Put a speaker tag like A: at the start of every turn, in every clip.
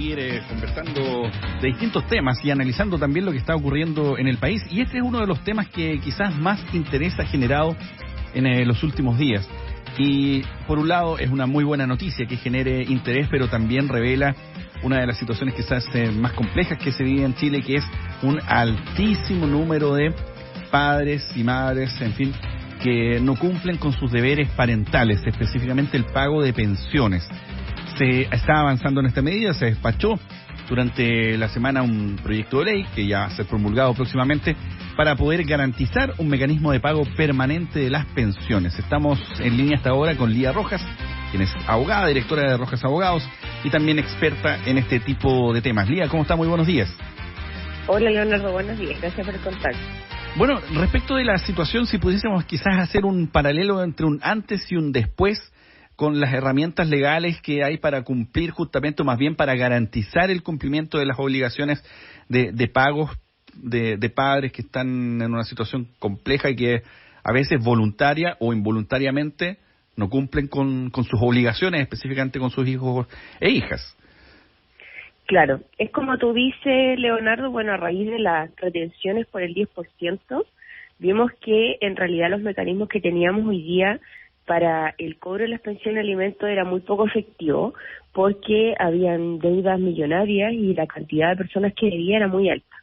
A: seguir conversando de distintos temas y analizando también lo que está ocurriendo en el país. Y este es uno de los temas que quizás más interés ha generado en los últimos días. Y por un lado es una muy buena noticia que genere interés, pero también revela una de las situaciones quizás más complejas que se vive en Chile, que es un altísimo número de padres y madres, en fin, que no cumplen con sus deberes parentales, específicamente el pago de pensiones. Se está avanzando en esta medida, se despachó durante la semana un proyecto de ley que ya va a ser promulgado próximamente para poder garantizar un mecanismo de pago permanente de las pensiones. Estamos en línea hasta ahora con Lía Rojas, quien es abogada, directora de Rojas Abogados y también experta en este tipo de temas. Lía, ¿cómo está? Muy buenos días.
B: Hola, Leonardo, buenos días. Gracias por el contacto.
A: Bueno, respecto de la situación, si pudiésemos quizás hacer un paralelo entre un antes y un después con las herramientas legales que hay para cumplir justamente, o más bien para garantizar el cumplimiento de las obligaciones de pagos de padres que están en una situación compleja y que a veces voluntaria o involuntariamente no cumplen con sus obligaciones, específicamente con sus hijos e hijas.
B: Claro, es como tú dices, Leonardo, bueno, a raíz de las retenciones por el 10%, vimos que en realidad los mecanismos que teníamos hoy día para el cobro de las pensiones de alimentos era muy poco efectivo porque habían deudas millonarias y la cantidad de personas que debían era muy alta.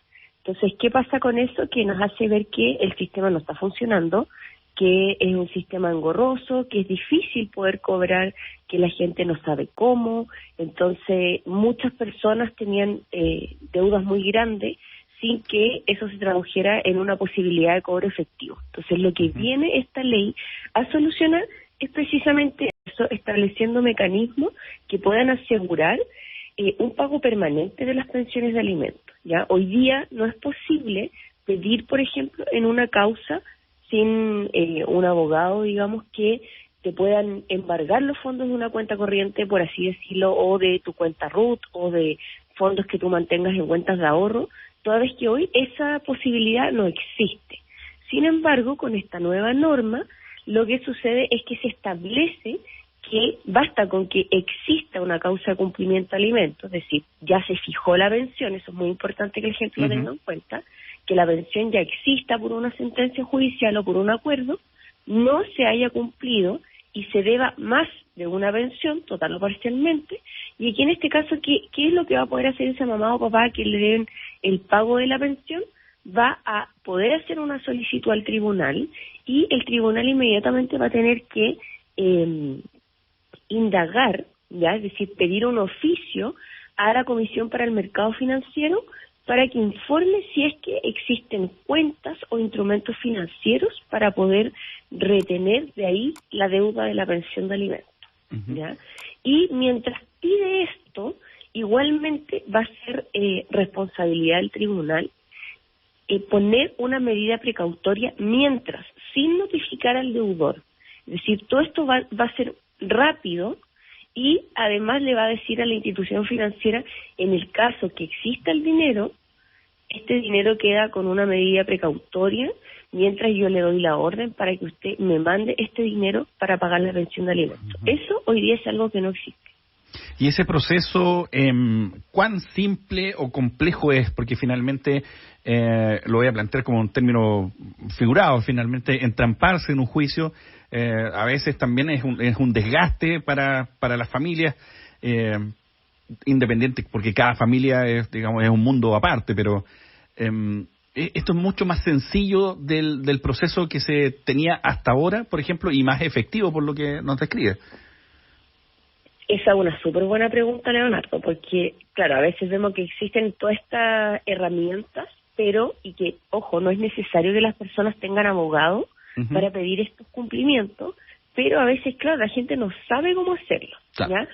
B: Entonces, ¿qué pasa con eso? Que nos hace ver que el sistema no está funcionando, que es un sistema engorroso, que es difícil poder cobrar, que la gente no sabe cómo. Entonces, muchas personas tenían deudas muy grandes sin que eso se tradujera en una posibilidad de cobro efectivo. Entonces, lo que viene esta ley a solucionar es precisamente eso, estableciendo mecanismos que puedan asegurar un pago permanente de las pensiones de alimentos. ¿Ya? Hoy día no es posible pedir, por ejemplo, en una causa sin un abogado, digamos, que te puedan embargar los fondos de una cuenta corriente, por así decirlo, o de tu cuenta RUT, o de fondos que tú mantengas en cuentas de ahorro, toda vez que hoy esa posibilidad no existe. Sin embargo, con esta nueva norma, lo que sucede es que se establece que basta con que exista una causa de cumplimiento de alimentos, es decir, ya se fijó la pensión, eso es muy importante que la gente lo tenga en cuenta, que la pensión ya exista por una sentencia judicial o por un acuerdo, no se haya cumplido y se deba más de una pensión, total o parcialmente, y aquí en este caso, ¿qué es lo que va a poder hacer esa mamá o papá que le den el pago de la pensión? Va a poder hacer una solicitud al tribunal y el tribunal inmediatamente va a tener que indagar, ya, es decir, pedir un oficio a la Comisión para el Mercado Financiero para que informe si es que existen cuentas o instrumentos financieros para poder retener de ahí la deuda de la pensión de alimentos. ¿Ya? Y mientras pide esto, igualmente va a ser responsabilidad del tribunal poner una medida precautoria mientras, sin notificar al deudor. Es decir, todo esto va a ser rápido y además le va a decir a la institución financiera, en el caso que exista el dinero, este dinero queda con una medida precautoria mientras yo le doy la orden para que usted me mande este dinero para pagar la pensión de alimentos. Eso hoy día es algo que no existe.
A: ¿Y ese proceso cuán simple o complejo es? Porque finalmente, lo voy a plantear como un término figurado, finalmente entramparse en un juicio a veces también es un desgaste para las familias, independiente, porque cada familia es un mundo aparte, pero esto es mucho más sencillo del proceso que se tenía hasta ahora, por ejemplo, y más efectivo por lo que nos describe.
B: Esa es una súper buena pregunta, Leonardo, porque, claro, a veces vemos que existen todas estas herramientas, pero, y que, ojo, no es necesario que las personas tengan abogado para pedir estos cumplimientos, pero a veces, claro, la gente no sabe cómo hacerlo,
A: claro.
B: ¿Ya?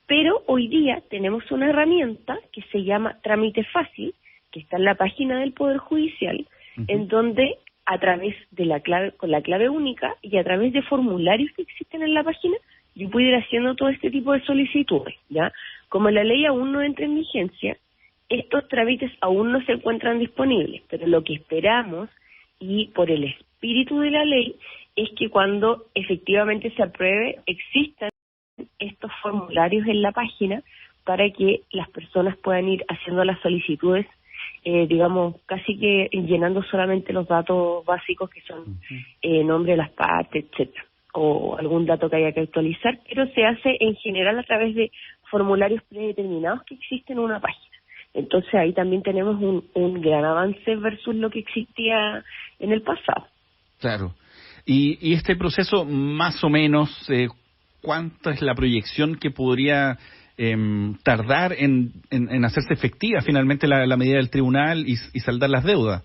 B: Pero hoy día tenemos una herramienta que se llama Trámite Fácil, que está en la página del Poder Judicial, en donde a través de la clave, con la clave única y a través de formularios que existen en la página, yo puedo ir haciendo todo este tipo de solicitudes, ¿ya? Como la ley aún no entra en vigencia, estos trámites aún no se encuentran disponibles, pero lo que esperamos, y por el espíritu de la ley, es que cuando efectivamente se apruebe, existan estos formularios en la página para que las personas puedan ir haciendo las solicitudes, digamos, casi que llenando solamente los datos básicos que son nombre de las partes, etcétera, o algún dato que haya que actualizar, pero se hace en general a través de formularios predeterminados que existen en una página. Entonces ahí también tenemos un gran avance versus lo que existía en el pasado.
A: Claro. Y este proceso, más o menos, ¿cuánta es la proyección que podría tardar en hacerse efectiva finalmente la medida del tribunal y saldar las deudas?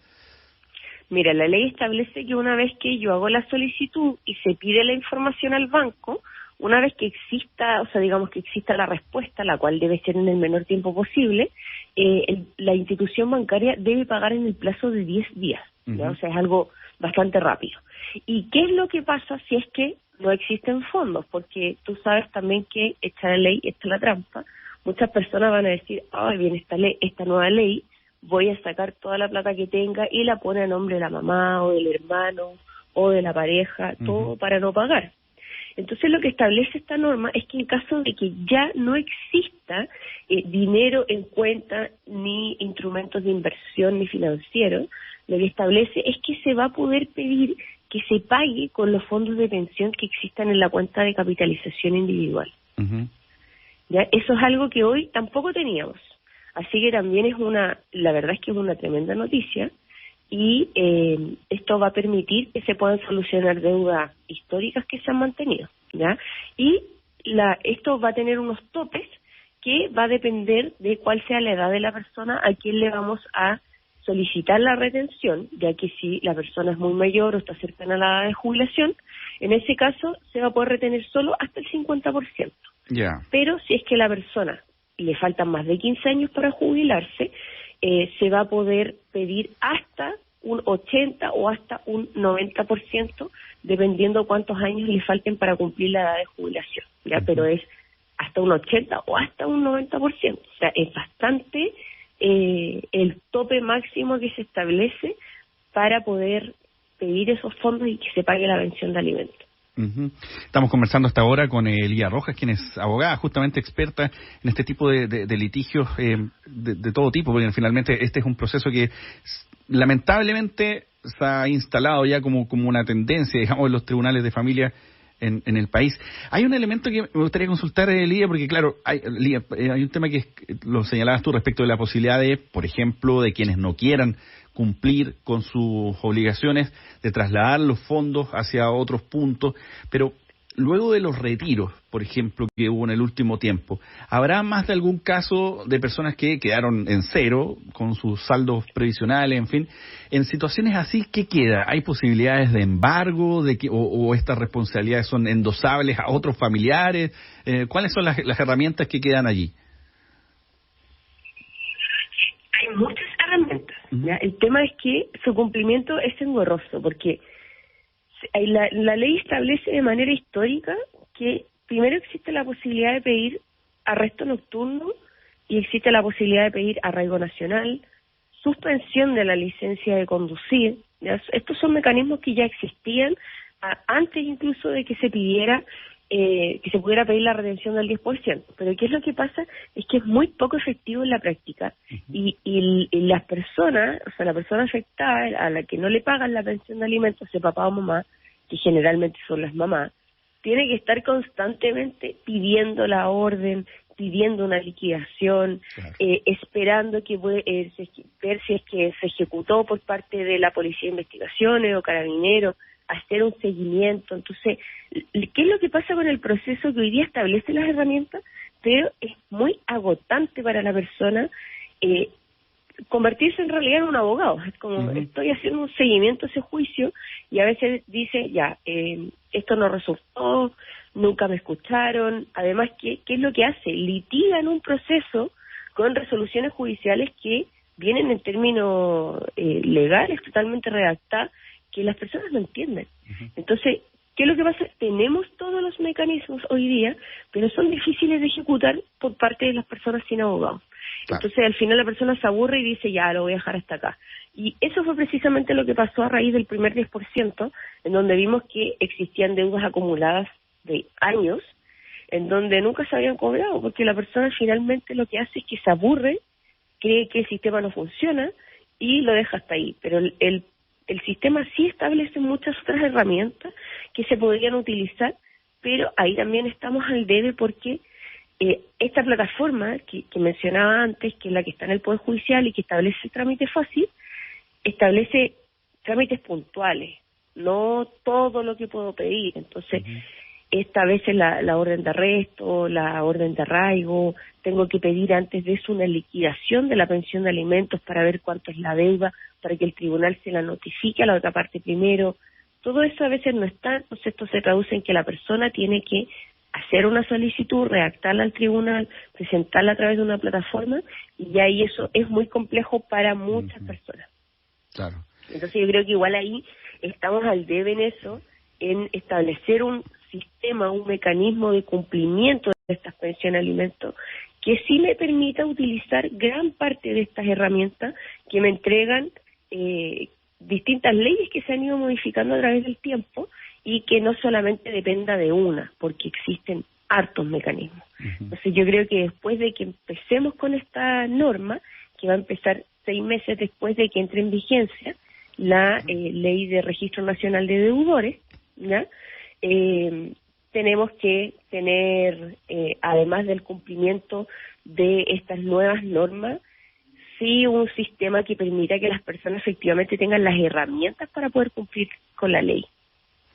B: Mira, la ley establece que una vez que yo hago la solicitud y se pide la información al banco, una vez que exista, o sea, digamos que exista la respuesta, la cual debe ser en el menor tiempo posible, la institución bancaria debe pagar en el plazo de 10 días, ¿ya? O sea, es algo bastante rápido. ¿Y qué es lo que pasa si es que no existen fondos? Porque tú sabes también que esta ley, esta es la trampa, muchas personas van a decir, ay, bien, esta nueva ley, voy a sacar toda la plata que tenga y la pone a nombre de la mamá o del hermano o de la pareja, todo para no pagar. Entonces lo que establece esta norma es que en caso de que ya no exista dinero en cuenta, ni instrumentos de inversión, ni financieros, lo que establece es que se va a poder pedir que se pague con los fondos de pensión que existan en la cuenta de capitalización individual. ¿Ya? Eso es algo que hoy tampoco teníamos. Así que también la verdad es que es una tremenda noticia, y esto va a permitir que se puedan solucionar deudas históricas que se han mantenido, ¿ya? Y esto va a tener unos topes que va a depender de cuál sea la edad de la persona a quien le vamos a solicitar la retención, ya que si la persona es muy mayor o está cercana a la edad de jubilación, en ese caso se va a poder retener solo hasta el 50%. Pero si es que la persona le faltan más de 15 años para jubilarse, se va a poder pedir hasta un 80 o hasta un 90%, dependiendo cuántos años le falten para cumplir la edad de jubilación, ¿ya? Pero es hasta un 80 o hasta un 90%. O sea, es bastante el tope máximo que se establece para poder pedir esos fondos y que se pague la pensión de alimentos.
A: Estamos conversando hasta ahora con Elía Rojas, quien es abogada, justamente experta en este tipo de litigios de todo tipo, porque finalmente este es un proceso que lamentablemente se ha instalado ya como una tendencia, digamos, en los tribunales de familia en el país. Hay un elemento que me gustaría consultar, Elía, porque claro, hay un tema que lo señalabas tú respecto de la posibilidad de, por ejemplo, de quienes no quieran cumplir con sus obligaciones, de trasladar los fondos hacia otros puntos, pero luego de los retiros, por ejemplo, que hubo en el último tiempo, ¿habrá más de algún caso de personas que quedaron en cero con sus saldos previsionales, en fin? En situaciones así, ¿qué queda? ¿Hay posibilidades de embargo o estas responsabilidades son endosables a otros familiares? ¿Cuáles son las herramientas que quedan allí?
B: Hay muchas herramientas, ¿ya? El tema es que su cumplimiento es engorroso, porque la ley establece de manera histórica que primero existe la posibilidad de pedir arresto nocturno y existe la posibilidad de pedir arraigo nacional, suspensión de la licencia de conducir, ¿ya? Estos son mecanismos que ya existían antes incluso de que se pidiera que se pudiera pedir la retención del 10%. Pero ¿qué es lo que pasa? Es que es muy poco efectivo en la práctica, y las personas, o sea, la persona afectada, a la que no le pagan la pensión de alimentos, sea papá o mamá, que generalmente son las mamás, tiene que estar constantemente pidiendo la orden, pidiendo una liquidación, esperando que ver si es que se ejecutó por parte de la Policía de Investigaciones o Carabineros, hacer un seguimiento. Entonces, ¿qué es lo que pasa con el proceso que hoy día establece las herramientas? Pero es muy agotante para la persona convertirse en realidad en un abogado. Es como, estoy haciendo un seguimiento a ese juicio, y a veces dice, esto no resultó, nunca me escucharon. Además, ¿qué es lo que hace? Litiga en un proceso con resoluciones judiciales que vienen en términos legales, totalmente redactadas, que las personas no entienden. Entonces, ¿qué es lo que pasa? Tenemos todos los mecanismos hoy día, pero son difíciles de ejecutar por parte de las personas sin abogados. Entonces, al final la persona se aburre y dice, ya, lo voy a dejar hasta acá. Y eso fue precisamente lo que pasó a raíz del primer 10%, en donde vimos que existían deudas acumuladas de años, en donde nunca se habían cobrado, porque la persona finalmente lo que hace es que se aburre, cree que el sistema no funciona y lo deja hasta ahí. Pero el sistema sí establece muchas otras herramientas que se podrían utilizar, pero ahí también estamos al debe porque esta plataforma que mencionaba antes, que es la que está en el Poder Judicial y que establece el trámite fácil, establece trámites puntuales, no todo lo que puedo pedir. Entonces, esta vez es la orden de arresto, la orden de arraigo, tengo que pedir antes de eso una liquidación de la pensión de alimentos para ver cuánto es la deuda, para que el tribunal se la notifique a la otra parte primero. Todo eso a veces no está, entonces esto se traduce en que la persona tiene que hacer una solicitud, redactarla al tribunal, presentarla a través de una plataforma, y ya ahí eso es muy complejo para muchas personas.
A: Claro.
B: Entonces yo creo que igual ahí estamos al debe en eso, en establecer un sistema, un mecanismo de cumplimiento de estas pensiones de alimentos que sí me permita utilizar gran parte de estas herramientas que me entregan distintas leyes que se han ido modificando a través del tiempo y que no solamente dependa de una, porque existen hartos mecanismos. Entonces yo creo que después de que empecemos con esta norma, que va a empezar 6 meses después de que entre en vigencia la Ley de Registro Nacional de Deudores, ¿ya? Tenemos que tener, además del cumplimiento de estas nuevas normas, sí un sistema que permita que las personas efectivamente tengan las herramientas para poder cumplir con la ley.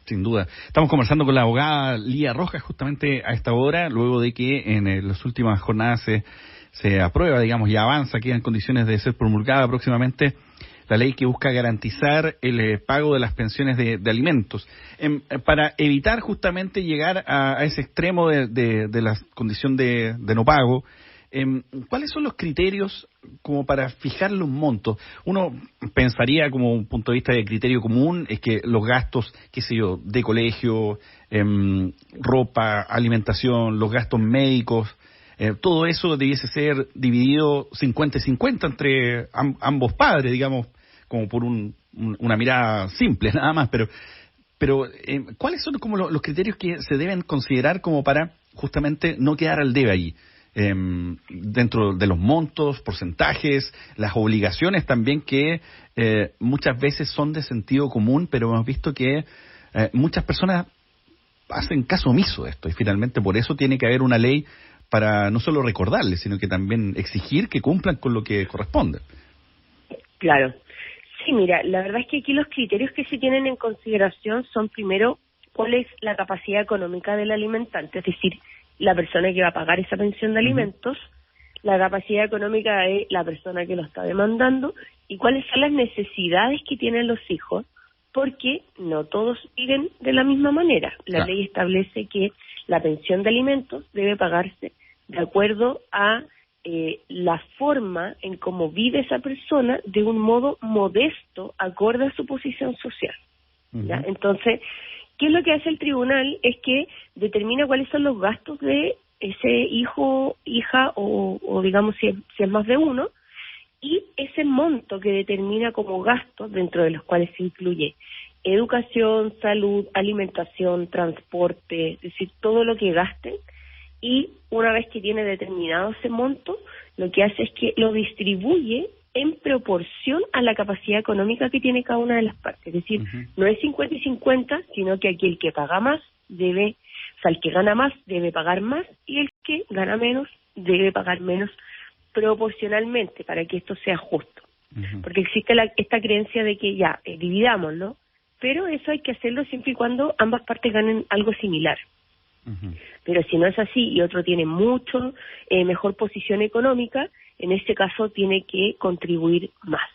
A: Sin duda. Estamos conversando con la abogada Lía Rojas justamente a esta hora, luego de que en las últimas jornadas se aprueba, digamos, y avanza, queda en condiciones de ser promulgada próximamente la ley que busca garantizar el pago de las pensiones de alimentos, para evitar justamente llegar a ese extremo de la condición de no pago. ¿Cuáles son los criterios como para fijarle un monto? Uno pensaría, como un punto de vista de criterio común, es que los gastos, qué sé yo, de colegio, ropa, alimentación, los gastos médicos, todo eso debiese ser dividido 50-50 entre ambos padres, digamos, como por una mirada simple, nada más. Pero ¿cuáles son como los criterios que se deben considerar como para justamente no quedar al debe allí? Dentro de los montos, porcentajes, las obligaciones también que muchas veces son de sentido común, pero hemos visto que muchas personas hacen caso omiso de esto, y finalmente por eso tiene que haber una ley para no solo recordarles, sino que también exigir que cumplan con lo que corresponde.
B: Claro. Sí, mira, la verdad es que aquí los criterios que se tienen en consideración son, primero, cuál es la capacidad económica del alimentante, es decir, la persona que va a pagar esa pensión de alimentos, la capacidad económica de la persona que lo está demandando y cuáles son las necesidades que tienen los hijos, porque no todos viven de la misma manera. La ley establece que la pensión de alimentos debe pagarse de acuerdo a la forma en cómo vive esa persona de un modo modesto, acorde a su posición social. ¿Ya? Entonces, ¿qué es lo que hace el tribunal? Es que determina cuáles son los gastos de ese hijo, hija o digamos si es más de uno, y ese monto que determina como gastos, dentro de los cuales se incluye educación, salud, alimentación, transporte, es decir, todo lo que gasten, y una vez que tiene determinado ese monto, lo que hace es que lo distribuye en proporción a la capacidad económica que tiene cada una de las partes. Es decir, no es 50 y 50, sino que aquí el que paga más debe, o sea, el que gana más debe pagar más y el que gana menos debe pagar menos proporcionalmente para que esto sea justo. Porque existe esta creencia de que ya, dividamos, ¿no? Pero eso hay que hacerlo siempre y cuando ambas partes ganen algo similar. Pero si no es así y otro tiene mucho mejor posición económica, en este caso tiene que contribuir más.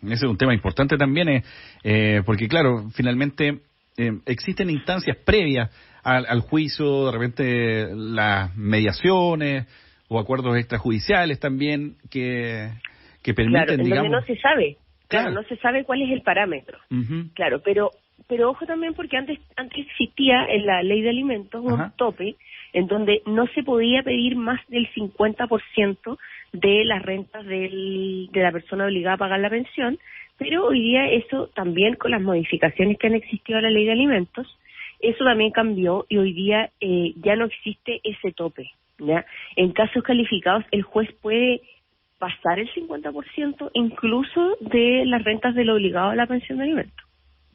A: Ese es un tema importante también, porque claro, finalmente existen instancias previas al juicio, de repente las mediaciones o acuerdos extrajudiciales también que permiten,
B: claro, en
A: digamos...
B: donde no se sabe, claro, no se sabe cuál es el parámetro, claro, pero ojo también porque antes existía en la ley de alimentos un tope en donde no se podía pedir más del 50% de las rentas de la persona obligada a pagar la pensión, pero hoy día eso también, con las modificaciones que han existido a la ley de alimentos, Eso también cambió y hoy día ya no existe ese tope, ¿ya? En casos calificados, el juez puede pasar el 50% incluso de las rentas del obligado a la pensión de alimentos.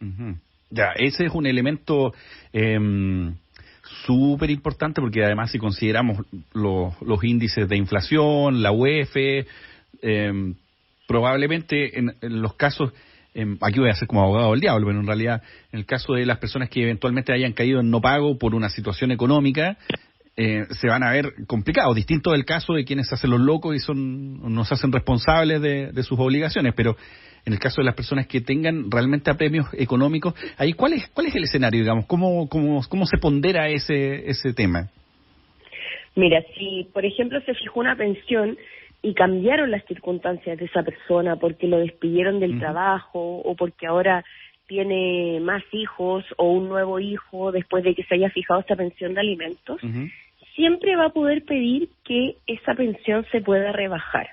A: Uh-huh. Ya, ese es un elemento súper importante, porque además si consideramos los índices de inflación, la UEF, probablemente en los casos, aquí voy a ser como abogado del diablo, pero en realidad en el caso de las personas que eventualmente hayan caído en no pago por una situación económica, se van a ver complicados, distinto del caso de quienes se hacen los locos y no se hacen responsables de sus obligaciones, pero en el caso de las personas que tengan realmente apremios económicos, ahí ¿cuál es el escenario, digamos? ¿Cómo se pondera ese tema?
B: Mira, si por ejemplo se fijó una pensión y cambiaron las circunstancias de esa persona porque lo despidieron del trabajo o porque ahora tiene más hijos o un nuevo hijo después de que se haya fijado esta pensión de alimentos, siempre va a poder pedir que esa pensión se pueda rebajar.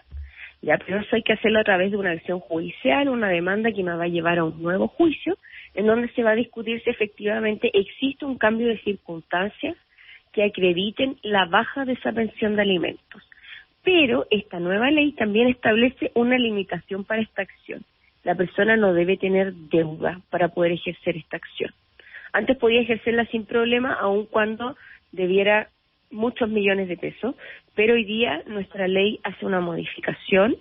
B: Ya, pero eso hay que hacerlo a través de una acción judicial, una demanda que me va a llevar a un nuevo juicio, en donde se va a discutir si efectivamente existe un cambio de circunstancias que acrediten la baja de esa pensión de alimentos. Pero esta nueva ley también establece una limitación para esta acción. La persona no debe tener deuda para poder ejercer esta acción. Antes podía ejercerla sin problema, aun cuando debiera muchos millones de pesos, pero hoy día nuestra ley hace una modificación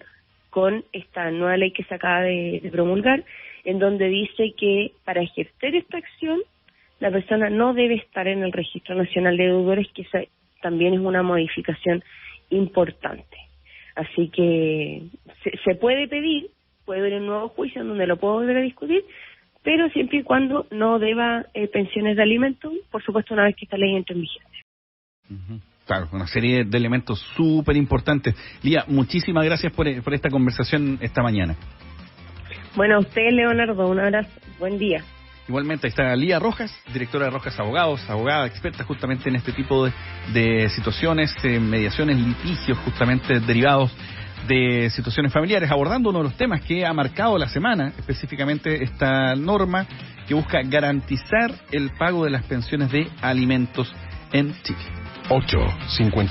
B: con esta nueva ley que se acaba de promulgar, en donde dice que para ejercer esta acción la persona no debe estar en el Registro Nacional de Deudores, que esa también es una modificación importante. Así que se puede pedir, puede haber un nuevo juicio en donde lo puedo volver a discutir, pero siempre y cuando no deba pensiones de alimentos, por supuesto una vez que esta ley entre en vigencia.
A: Claro, una serie de elementos súper importantes. Lía, muchísimas gracias por esta conversación esta mañana.
B: Bueno, a usted, Leonardo, un abrazo, buen día.
A: Igualmente, ahí está Lía Rojas, directora de Rojas Abogados, abogada experta justamente en este tipo de situaciones, mediaciones, litigios justamente derivados de situaciones familiares, abordando uno de los temas que ha marcado la semana, específicamente esta norma que busca garantizar el pago de las pensiones de alimentos en Chile.
C: 8:50